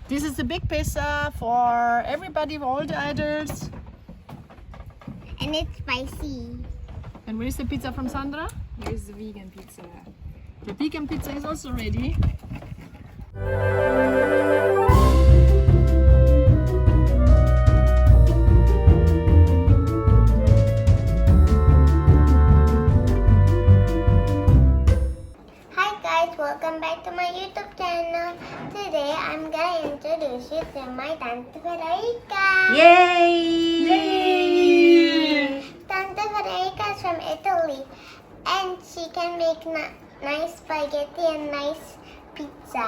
This is the big pizza for everybody, for all the adults. And it's spicy. And where is the pizza from Sandra? Here's the vegan pizza. The vegan pizza is also ready. Hi guys, welcome back to my YouTube channel. Today I'm gonna introduce you to my Tante Federica. Yay! Tante Federica is from Italy and she can make nice spaghetti and nice pizza.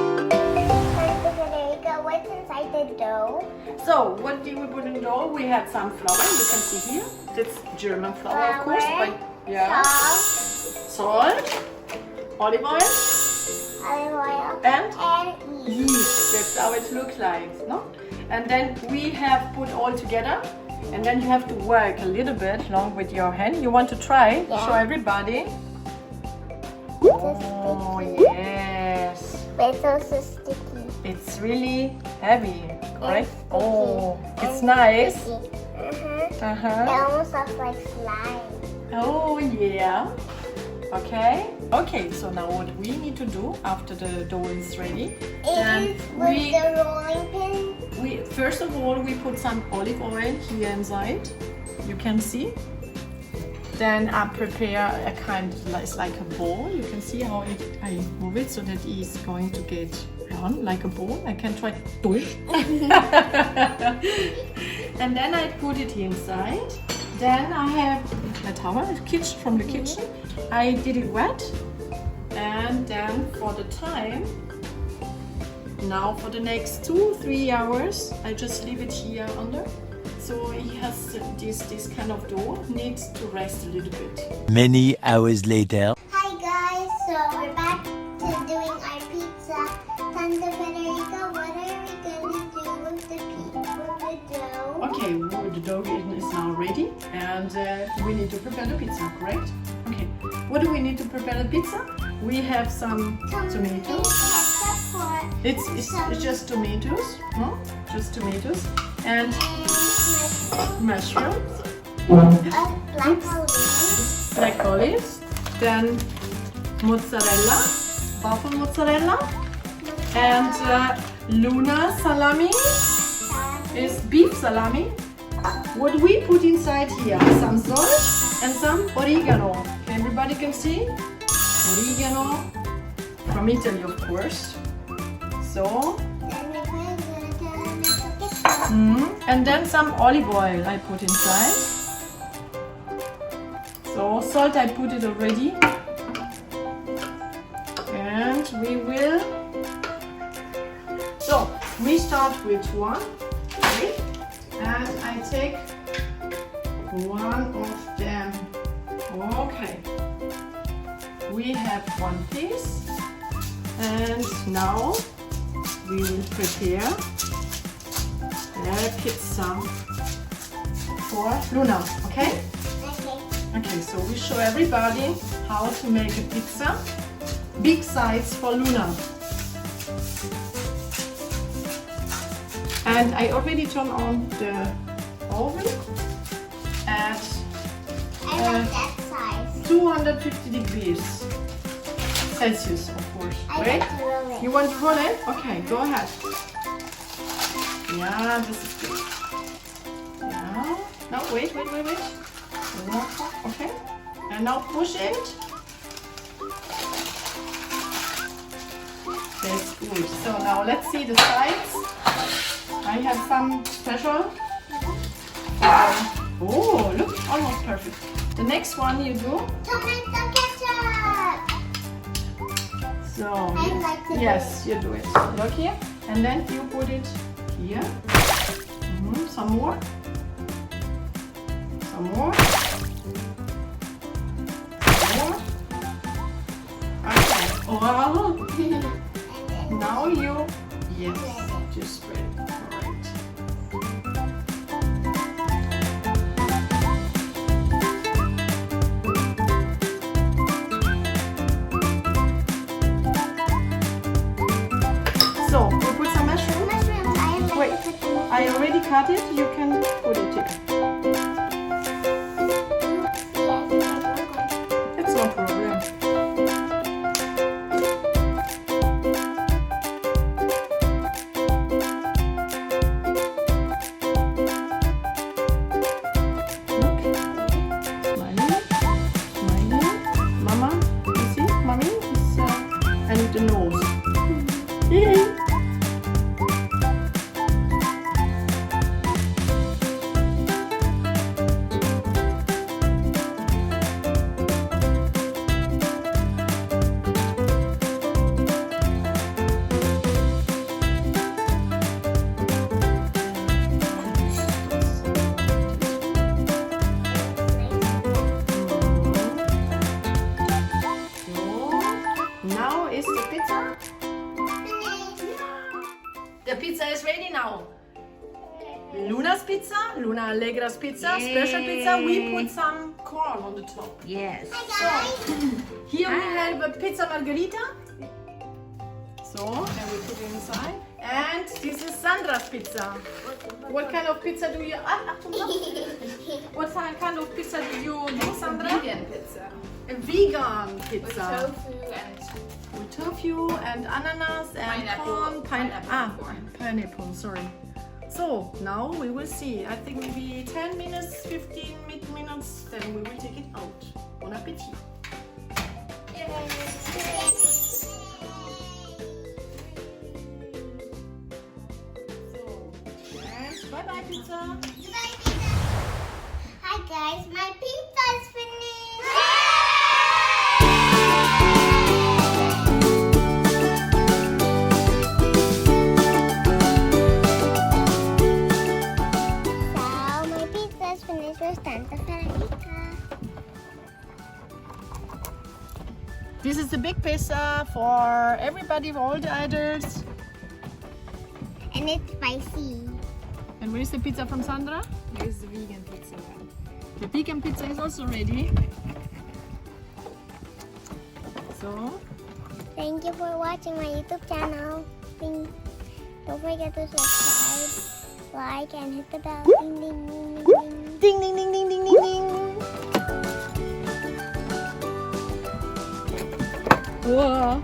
Tante Federica, what's inside the dough? So, what do we put in the dough? We had some flour, you can see here. That's German flour, of course. But, yeah. Salt, olive oil, and yeast. That's how it looks like, no? And then we have put all together. And then you have to work a little bit long with your hand. You want to try? Yeah. Show everybody. Oh, yes. It's also sticky. It's really heavy, correct? sticky. Oh, it's And nice. sticky. It Uh-huh. almost looks like slime. Oh, yeah. Okay. Okay, so now what we need to do after the dough is ready, then Is with the rolling pin. first of all, we put some olive oil here inside. You can see. Then I prepare a kind of it's like a ball. You can see how I move it so that it's going to get on like a ball. I can try to do it. And then I put it inside. Then I have a towel from the kitchen. I did it wet. And then for the time, now for the next 2-3 hours, I just leave it here under. So it has this kind of dough needs to rest a little bit. Many hours later. Hi guys, so we're back to doing our pizza. Tante Federica, what are we gonna do with the dough? Okay, well, the dough is now ready, and we need to prepare the pizza, correct? Okay, what do we need to prepare the pizza? We have some tomatoes. It's just tomatoes, huh? Just tomatoes, and mushrooms, black olives, then mozzarella, buffalo mozzarella, and Luna salami is beef salami. What we put inside here, some salt and some oregano. Everybody can see? Oregano from Italy, of course. So, and then some olive oil I put inside. So salt I put it already. And we will. So we start with one. Okay? And I take one of them. Okay. We have one piece. And now we will prepare the pizza for Luna, okay? Okay, so we show everybody how to make a pizza. Big size for Luna. And I already turned on the oven at 250 degrees Celsius, of course. Wait, you want to roll it? Okay, go ahead. Yeah, this is good. Yeah. No, wait. Okay. And now push it. That's good. So now let's see the sides. I have some special. Oh, look, almost perfect. The next one you do. Tomato ketchup. So, Yes, you do it. Look here. And then you put it here. Some more. Okay. Wow. Now you, just spread it. Alright. cut it, you can put it here. It's no problem. Look. Smiling. Smiling. Mama, you see? Mommy is and the nose. Yay! Now is the pizza. The pizza is ready now. Luna's pizza, Luna Allegra's pizza, special pizza. We put some corn on the top. Yes. So here we have a pizza margherita. So and we put it inside. And this is Sandra's pizza. What kind of pizza do you? What kind of pizza do you do, Sandra? Vegan pizza. A vegan With pizza. tofu and With tofu and ananas and Pineapple. pineapple, sorry. So now we will see. I think maybe 10 minutes, 15 minutes, then we will take it out. Bon appetit. And bye bye pizza. Hi guys, my pizza's finished. So my pizza's finished with Tante Federica. This is the big pizza for everybody, for all the adults. And it's spicy. And where is the pizza from Sandra? here's the vegan pizza. The vegan pizza is also ready. So, Thank you for watching my YouTube channel. Don't forget to subscribe, like, and hit the bell. Ding ding ding ding ding. ding ding ding ding ding ding ding. Whoa.